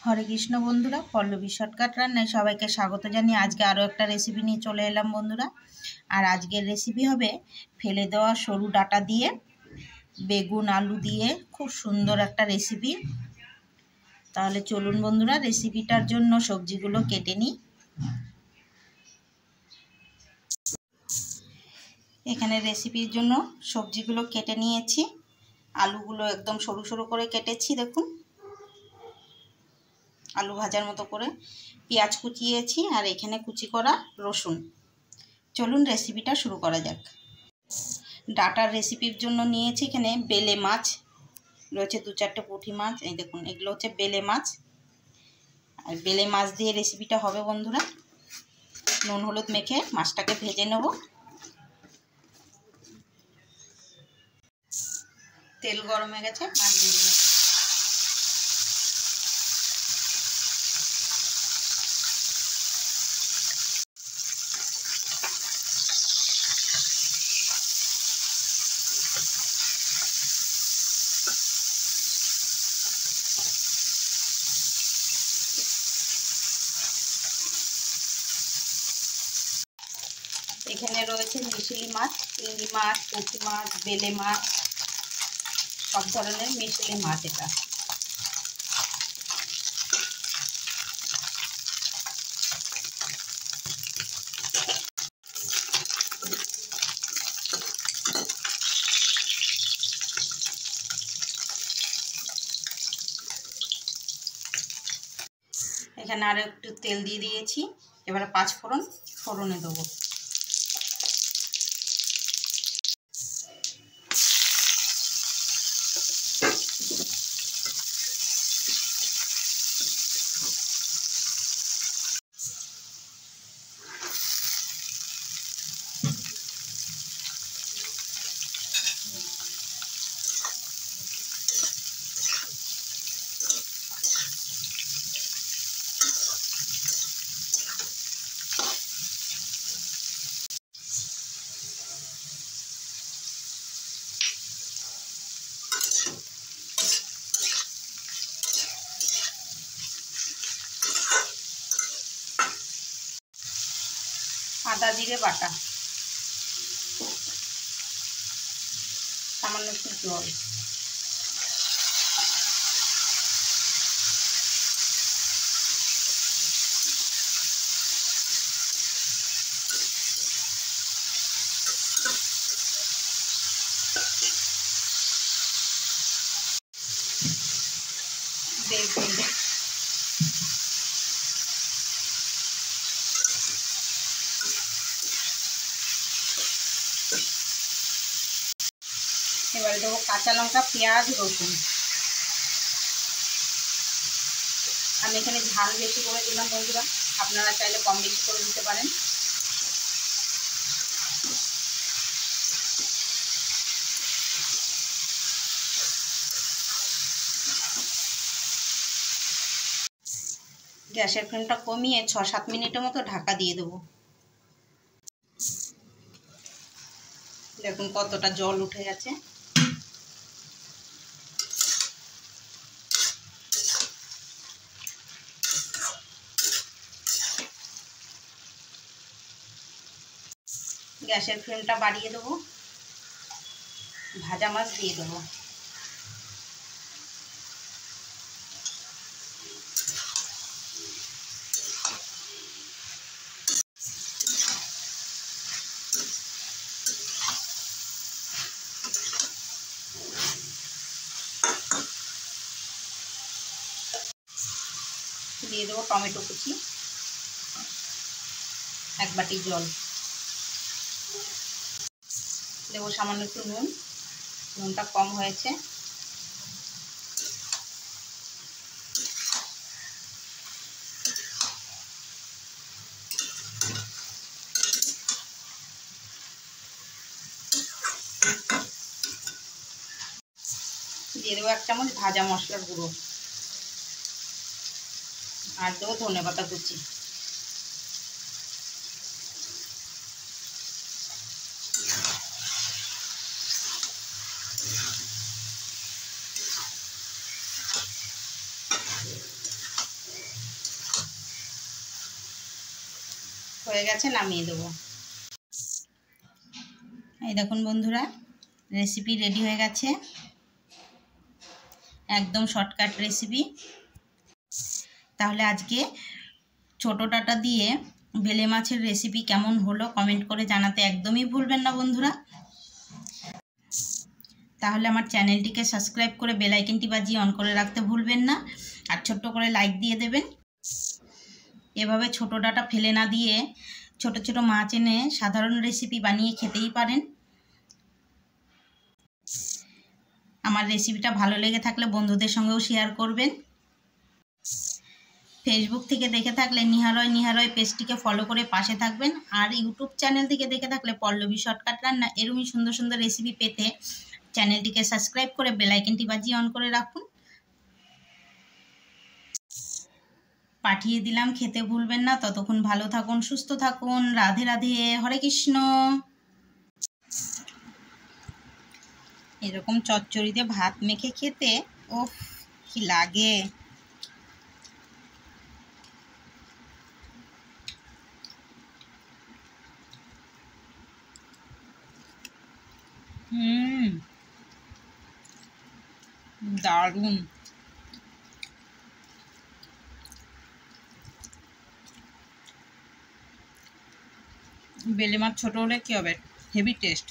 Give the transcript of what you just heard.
হরে কৃষ্ণ বন্ধুরা, পল্লবী শর্টকাট রান্নায় সবাইকে স্বাগত জানিয়ে আজকে আরও একটা রেসিপি নিয়ে চলে এলাম বন্ধুরা। আর আজকের রেসিপি হবে ফেলে দেওয়া সরু ডাঁটা দিয়ে বেগুন আলু দিয়ে খুব সুন্দর একটা রেসিপি। তাহলে চলুন বন্ধুরা, রেসিপিটার জন্য সবজিগুলো কেটে নিই। এখানে রেসিপির জন্য সবজিগুলো কেটে নিয়েছি। আলুগুলো একদম সরু সরু করে কেটেছি, দেখুন, আলু ভাজার মতো করে। পেঁয়াজ কুচিয়েছি আর এখানে কুচি করা রসুন। চলুন রেসিপিটা শুরু করা যাক। ডাটার রেসিপির জন্য নিয়েছি এখানে বেলে মাছ রয়েছে, 2-4টে পুঁটি মাছ। এই দেখুন, এগুলো হচ্ছে বেলে মাছ। আর বেলে মাছ দিয়ে রেসিপিটা হবে বন্ধুরা। নুন হলুদ মেখে মাছটাকে ভেজে নেব। তেল গরম হয়ে গেছে, মাছ ভেজে নেব। এখানে রয়েছে মিশিলি মাছ, চিংড়ি মাছ, পুঁটি মাছ, বেলে মাছ, সব ধরনের মিশিলি মাছ এটা। এখানে আরও একটু তেল দিয়ে দিয়েছি। এবারে 5 ফোড়নে দেবো। আদা জিরে বাটা, সামান্য একটু জল, বেগুন, এবারে দেবো কাঁচা লঙ্কা, পেঁয়াজ, রসুন। আমি এখানে ঝাল বেশি করে দিলাম বন্ধুরা, আপনারা চাইলে কম বেশি করে দিতে পারেন। গ্যাসের ফ্লেমটা কমিয়ে 6-7 মিনিটের মতো ঢাকা দিয়ে দেবো। দেখুন কতটা জল উঠে গেছে। গ্যাসের ফ্লেমটা বাড়িয়ে দেবো। ভাজা মাছ দিয়ে দেবো। দিয়ে দেবো টমেটো কুচি, 1 বাটি জল দেবো। সামান্য একটু নুন, নুনটা কম হয়েছে। দিয়ে দেবো 1 চামচ ভাজা মশলার গুঁড়ো, আর দেবো ধনেপাতা কুচি। হয়ে গেছে, নামিয়ে দেবো। এই দেখুন বন্ধুরা, রেসিপি রেডি হয়ে গেছে, একদম শর্টকাট রেসিপি। তাহলে আজকে ছোট ডাঁটা দিয়ে বেলে মাছের রেসিপি কেমন হলো কমেন্ট করে জানাতে একদমই ভুলবেন না বন্ধুরা। তাহলে আমার চ্যানেলটিকে সাবস্ক্রাইব করে বেল আইকনটি বাজিয়ে অন করে রাখতে ভুলবেন না, আর ছোট্ট করে লাইক দিয়ে দেবেন। এভাবে ছোট ডাঁটা ফেলে না দিয়ে ছোট ছোট মাছ এনে সাধারণ রেসিপি বানিয়ে খেতেই পারেন। আমার রেসিপিটা ভালো লেগে থাকলে বন্ধুদের সঙ্গেও শেয়ার করবেন। ফেসবুক থেকে দেখে থাকলে নিহারয় পেজটিকে ফলো করে পাশে থাকবেন। আর ইউটিউব চ্যানেল থেকে দেখে থাকলে পল্লবী শর্টকাট রান্না এরকমই সুন্দর সুন্দর রেসিপি পেতে চ্যানেলটিকে সাবস্ক্রাইব করে বেল আইকনটি বাজিয়ে অন করে রাখুন। পাঠিয়ে দিলাম, খেতে ভুলবেন না। ততক্ষণ ভালো থাকুন, সুস্থ থাকুন। রাধে রাধে, হরে কৃষ্ণ। এরকম চচ্চড়িতে ভাত মেখে খেতে ওফ কি লাগে। দারুণ। বেলে মাছ ছোট হলে কি হবে, হেভি টেস্ট।